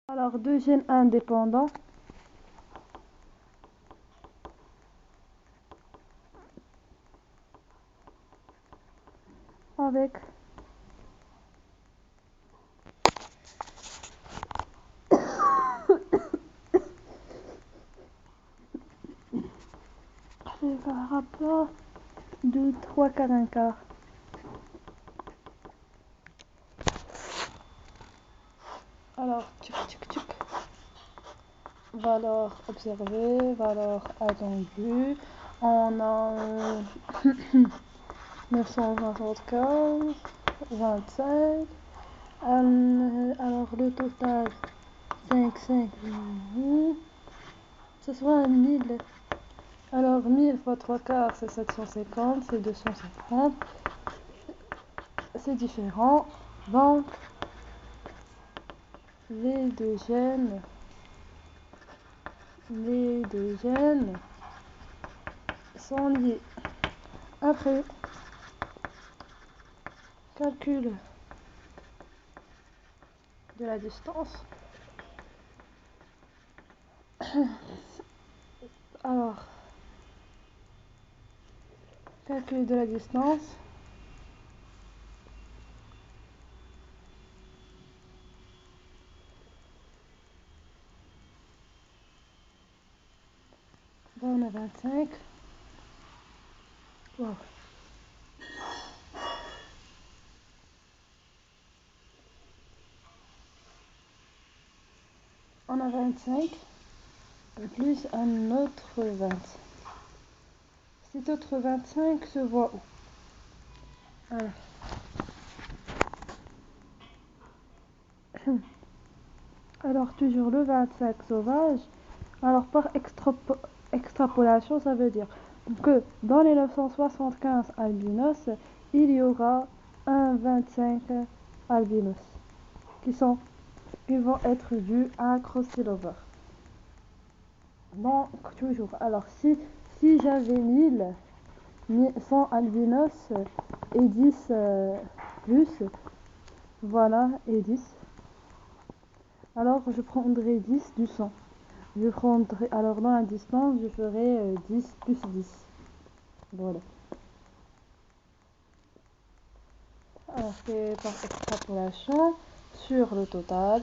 Alors, deux gènes indépendants avec un rapport de 3 quarts d'un quart. Alors, tchouk tchouk tchouk. Valeur observée, valeur attendue. On a 975, 25. Alors, le total 5, 5, ce sera 1000. Alors, 1000 fois 3 quarts, c'est 750, c'est 250. C'est différent. Donc, les deux gènes sont liés. Après, calcul de la distance. Alors, calcul de la distance. Là, on a 25. Wow. On a 25 plus un autre 20. Cet autre 25 se voit où? Alors, alors toujours le 25 sauvage. Alors par extrapolation, ça veut dire que dans les 975 albinos, il y aura un 25 albinos qui vont être vus à crossover. Donc toujours. Alors si j'avais 100 albinos et 10 plus, voilà, et 10. Alors je prendrai 10 du 100. Alors dans la distance, je ferai 10 plus 10. Voilà. Alors c'est par extrapolation sur le total.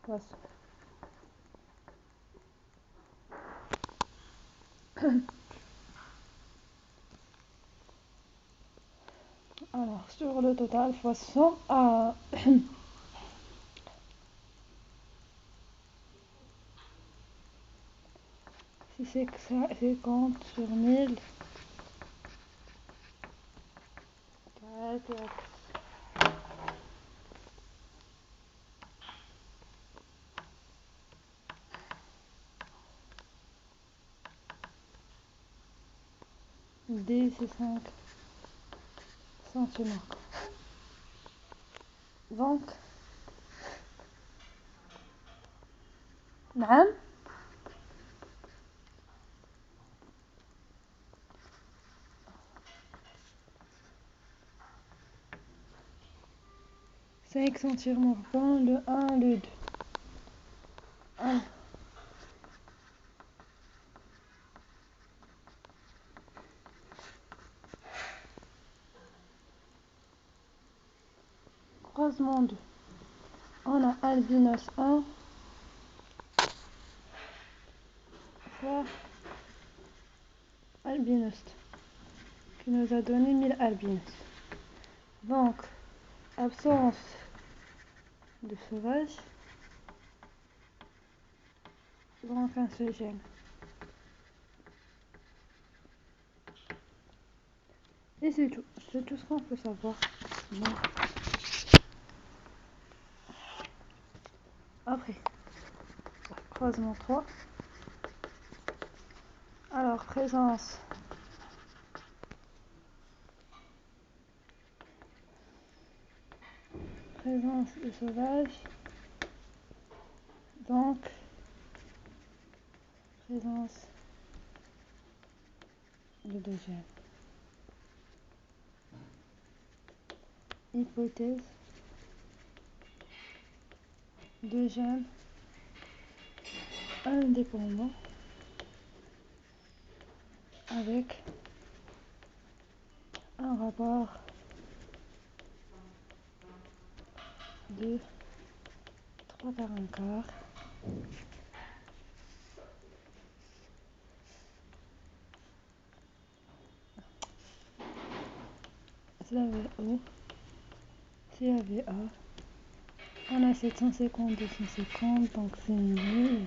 Poisson. Alors sur le total fois 100 à si c'est 50 sur 1000. D c'est 5 cm. Donc نعم 5 cm le 1, le 2. Croisement 2. On a albinos 1 fois albinos qui nous a donné 1000 albinos. Donc, absence de sauvage. Donc un seul gène. Et c'est tout. C'est tout ce qu'on peut savoir. Bon. Après, croisement 3. Alors, présence de sauvage. Donc, présence de deux gènes. hypothèse de gènes indépendants avec un rapport de 3 par un quart CAVO, CAVA. On a 750, 250, donc c'est 1000.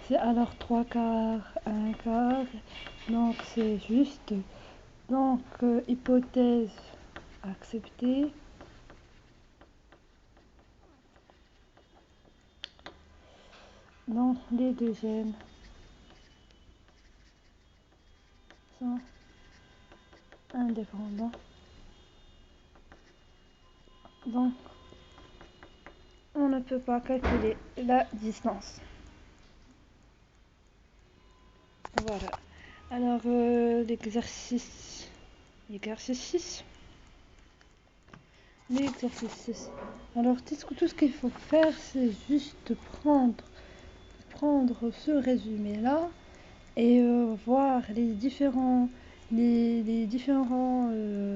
C'est alors 3 quarts, 1 quart, donc c'est juste. Donc, hypothèse acceptée. Donc, les deux gènes sont indépendants. Donc, on ne peut pas calculer la distance. Voilà. Alors, l'exercice 6. L'exercice 6. Alors, tout ce qu'il faut faire, c'est juste prendre ce résumé-là et voir les différents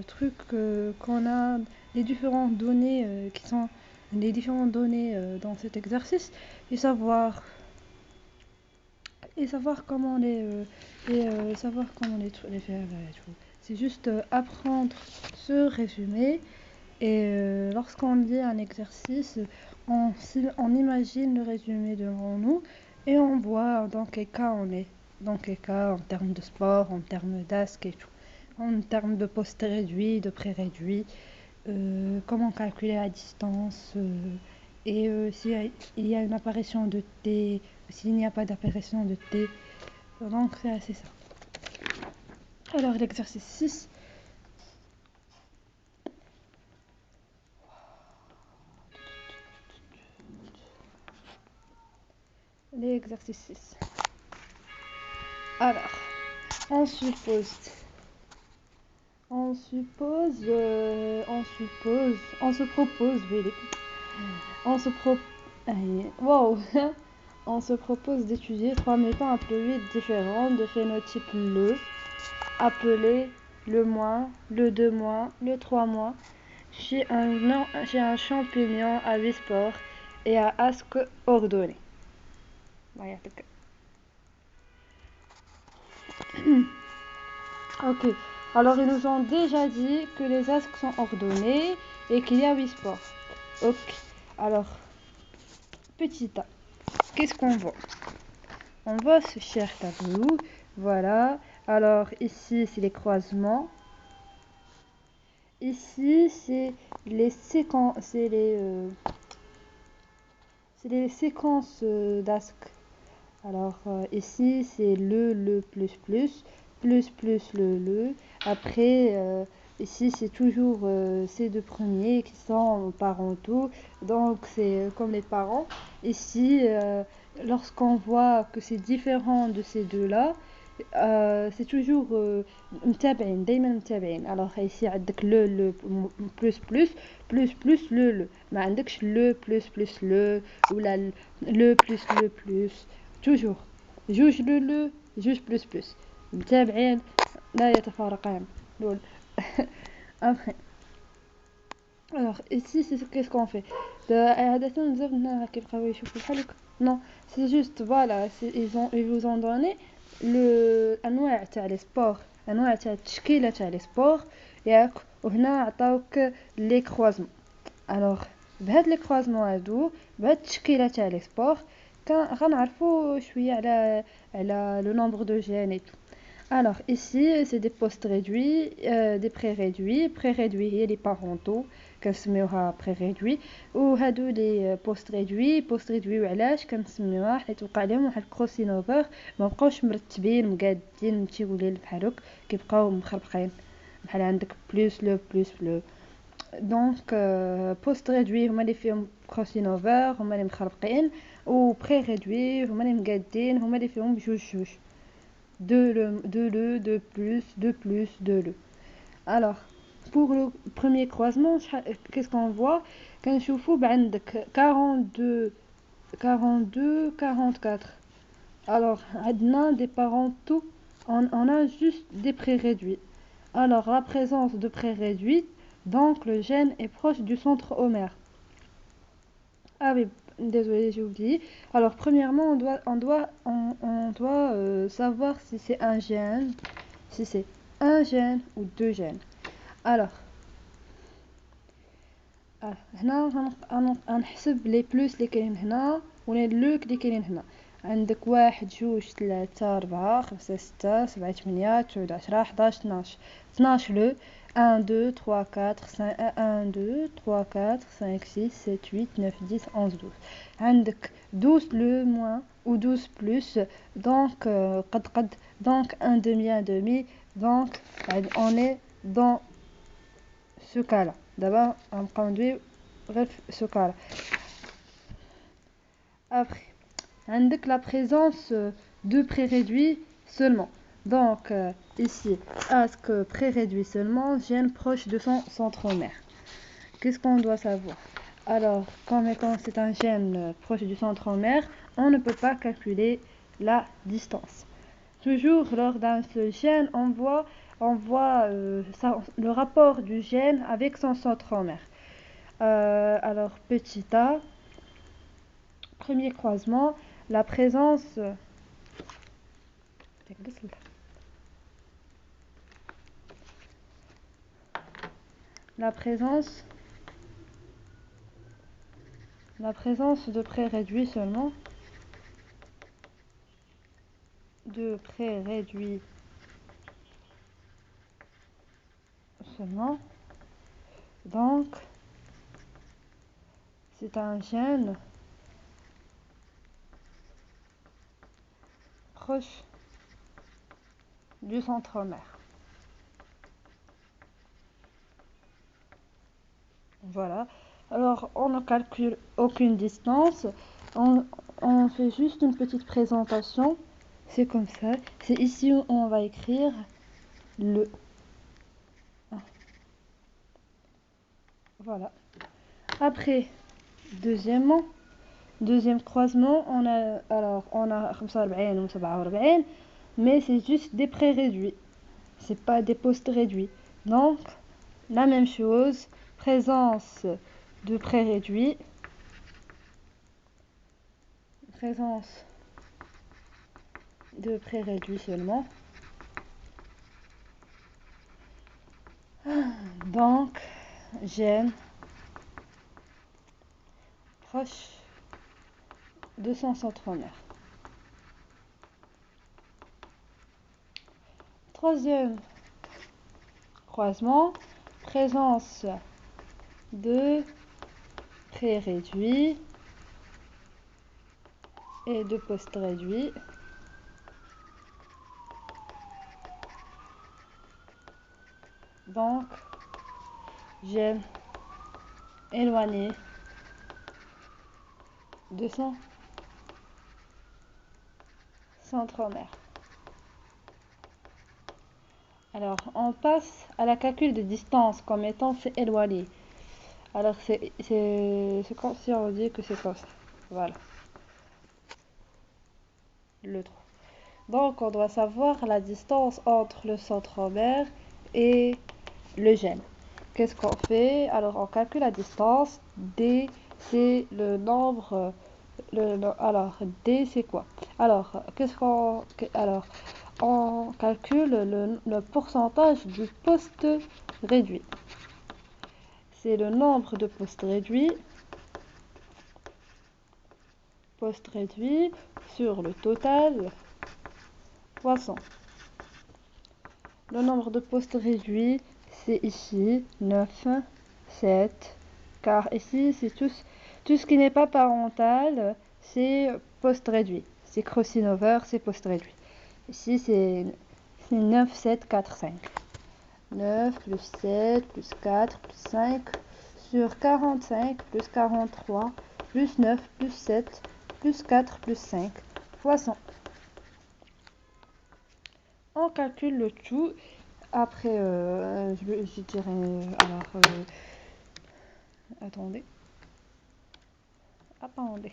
trucs qu'on a, les différentes données qui sont les différentes données dans cet exercice et savoir comment les faire et tout. C'est juste apprendre ce résumé et lorsqu'on lit un exercice, on imagine le résumé devant nous et on voit dans quel cas on est. Dans quel cas, en termes de sport, en termes d'ask et tout. En termes de poste réduit, de pré-réduit, comment calculer la distance, et s'il y a une apparition de T, s'il n'y a pas d'apparition de T. Donc c'est assez ça. Alors l'exercice 6. L'exercice 6. Alors, on se propose d'étudier 3 métaux différents de phénotype LE, appelés le moins, le 2-, le 3-, chez un champignon à 8 spores et à asque ordonné. Ok, alors ils nous ont déjà dit que les asques sont ordonnés et qu'il y a 8 spores. Ok, alors, petit a, qu'est-ce qu'on voit? On voit ce cher tableau, voilà. Alors ici c'est les croisements. Ici c'est les séquences, d'asque. Alors ici c'est le plus le. Après ici c'est toujours ces deux premiers qui sont parentaux, donc c'est comme les parents. Ici lorsqu'on voit que c'est différent de ces deux là, c'est toujours متابعين دايما متابعين. alors ici عندك le plus le ما عندكش le plus le ولا le plus toujours جوج le جوج plus متابعين لا يتفارقان دول. Après, alors ici c'est qu'est-ce qu'on fait عادة بزاف الناس كيبقاو يشوفوا بحال non, c'est juste voilà, ils vous ont donné الانواع تاع لي سبور، انواع تاع التشكيله تاع لي سبور ياك، وهنا عطاوك لي كروزمون. الوغ بهاد لي كروزمون هادو، بهاد التشكيله تاع لي سبور غنعرفوا شويه على لو نومبر دو جين اي تو. Alors ici c'est des postes réduits, des pré-réduits هي لي بارونتو كنسميوها pré-réduits، وهادو لي بوست ريدوي وعلاش كنسميوها حيت وقع عليهم واحد الكروسينوفر، ما بقاوش مرتبين مقادين متيولين بحال هكا، كيبقاو مخربقين بحال عندك بلوس لو. دونك بوست ريدوي هما اللي فيهم كروسينوفر، هما اللي مخربقين، و بري-réduits هما اللي مقادين، هما اللي فيهم بجوج de le, de plus, de le. Alors, pour le premier croisement, qu'est-ce qu'on voit? كنشوفوا بعندك 42 44. Alors, عندنا des parentaux, on a juste des pré-réduits. Alors, la présence de pré-réduits, donc le gène est proche du centre omaire. Ah oui, désolé, j'ai oublié. Alors, premièrement, on doit savoir si c'est un gène, si c'est un gène ou deux gènes. Alors, هنا غنحسب لي بلوس اللي كاينين هنا ولي لوك اللي كاينين هنا. عندك 1 2 3 4 5 6 7 8 9 10 11 12 12 لو 1 2 3 4 5 1 2 3 4 5 6 7 8 9 10 11 12. عندك 12 le moins ou 12 plus, donc donc un demi, donc on est dans ce cas là. D'abord on conduit bref ce cas là. Après عندك la présence de pré-réduits seulement, donc ici ask pré-réduit seulement, gène proche de son centromère. Qu'est-ce qu'on doit savoir? Alors, quand c'est un gène proche du centromère, on ne peut pas calculer la distance. Toujours lors d'un seul gène, on voit le rapport du gène avec son centromère. Alors, petit a, premier croisement, la présence de pré-réduits seulement, donc c'est un gène proche du centromère. Voilà. Alors, on ne calcule aucune distance. On fait juste une petite présentation. C'est comme ça. C'est ici où on va écrire le. Voilà. Après, deuxième croisement, on a 45 ou 47, mais c'est juste des pré-réduits. C'est pas des post-réduits. Donc, la même chose, présence de pré-réduits. Seulement. Donc, gène proche de son centromère. Troisième croisement, présence de pré-réduits et de post-réduits. Donc, gène éloigné de son centromère. Alors, on passe à la calcul de distance comme étant c'est éloigné. Alors, c'est comme si on dit que c'est comme ça. Voilà. Le 3. Donc, on doit savoir la distance entre le centromère et le gène. Qu'est-ce qu'on fait? Alors, on calcule la distance. D, c'est le nombre. Alors, D, c'est quoi? Alors, on calcule le pourcentage du poste réduit. C'est le nombre de postes réduits sur le total fois 100. Le nombre de postes réduits, c'est ici 9, 7, car ici c'est tout ce qui n'est pas parental, c'est poste réduit. C'est crossing over, c'est poste réduit. Ici c'est 9, 7, 4, 5. 9 plus 7 plus 4 plus 5 sur 45 plus 43 plus 9 plus 7 plus 4 plus 5 fois 100. On calcule le tout. Après, je dirais, alors, attendez, attendez,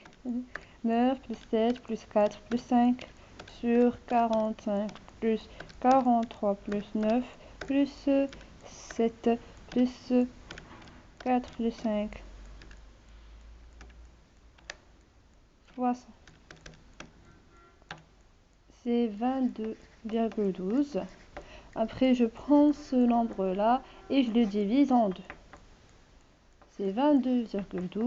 9 plus 7 plus 4 plus 5 sur 45 plus 43 plus 9 plus 7 plus 4 plus 5, 60. C'est 22,12. Après, je prends ce nombre-là et je le divise en deux. C'est 22,12